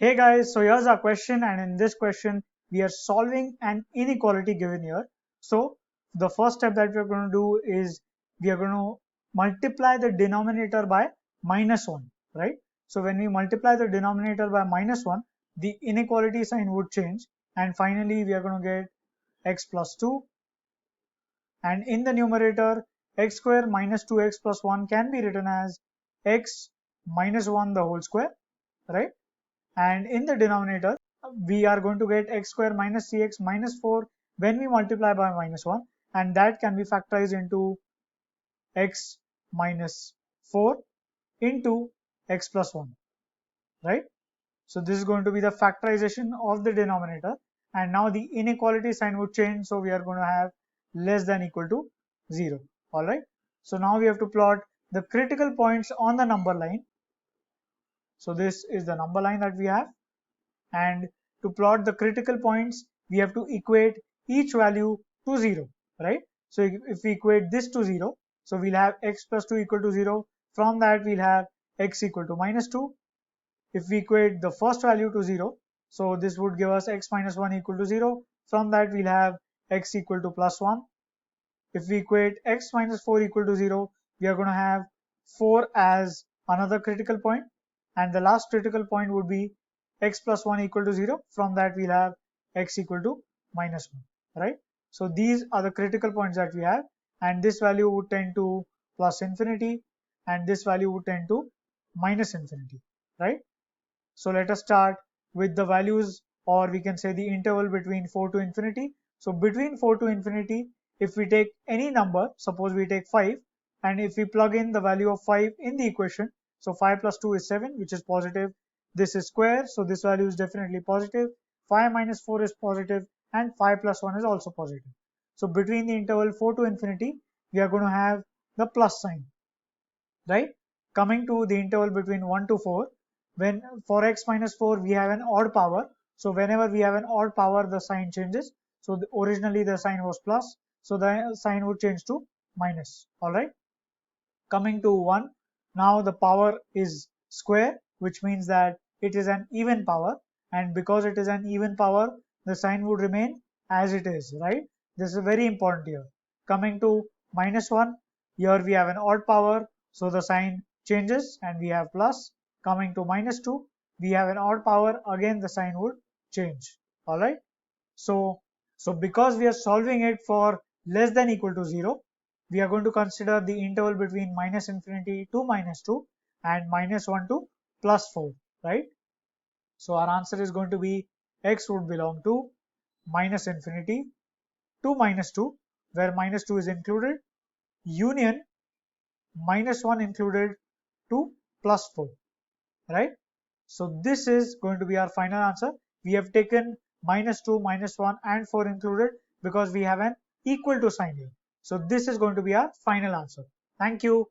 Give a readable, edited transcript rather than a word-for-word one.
Hey guys, so here's our question, and in this question we are solving an inequality given here. So the first step that we're going to do is we are going to multiply the denominator by -1, right? So when we multiply the denominator by -1, the inequality sign would change, and finally we are going to get x plus 2, and in the numerator x square minus 2x plus 1 can be written as x minus 1 the whole square, right? And in the denominator we are going to get x square minus 3x minus 4 when we multiply by -1, and that can be factorized into x minus 4 into x plus 1, right? So this is going to be the factorization of the denominator, and now the inequality sign would change, so we are going to have less than equal to 0. All right, so now we have to plot the critical points on the number line. So this is the number line that we have, and to plot the critical points we have to equate each value to 0, right? So if we equate this to 0, so we'll have x plus 2 equal to 0. From that we'll have x equal to -2. If we equate the first value to 0, so this would give us x minus 1 equal to 0. From that we'll have x equal to +1. If we equate x minus 4 equal to 0, we are going to have 4 as another critical point, and the last critical point would be x plus 1 equal to 0. From that we'll have x equal to -1, right? So these are the critical points that we have, and this value would tend to plus infinity, and this value would tend to minus infinity, right? So let us start with the values, or we can say the interval between 4 to infinity. So between 4 to infinity, if we take any number, suppose we take 5, and if we plug in the value of 5 in the equation, so 5 plus 2 is 7, which is positive. This is square, so this value is definitely positive. 5 minus 4 is positive, and 5 plus 1 is also positive. So between the interval 4 to infinity, we are going to have the plus sign, right? Coming to the interval between 1 to 4, when for x minus 4 we have an odd power, so whenever we have an odd power the sign changes. So originally the sign was plus, so the sign would change to minus. All right, coming to 1, now the power is square, which means that it is an even power, and because it is an even power the sign would remain as it is, right? This is very important here. Coming to -1, here we have an odd power, so the sign changes and we have plus. Coming to -2, we have an odd power, again the sign would change. All right, so because we are solving it for less than equal to 0, we are going to consider the interval between minus infinity to -2 and -1 to +4, right? So our answer is going to be x would belong to minus infinity to -2, where -2 is included, union -1 included to +4, right? So this is going to be our final answer. We have taken -2, -1 and 4 included because we have an equal to sign here. So this is going to be our final answer. Thank you.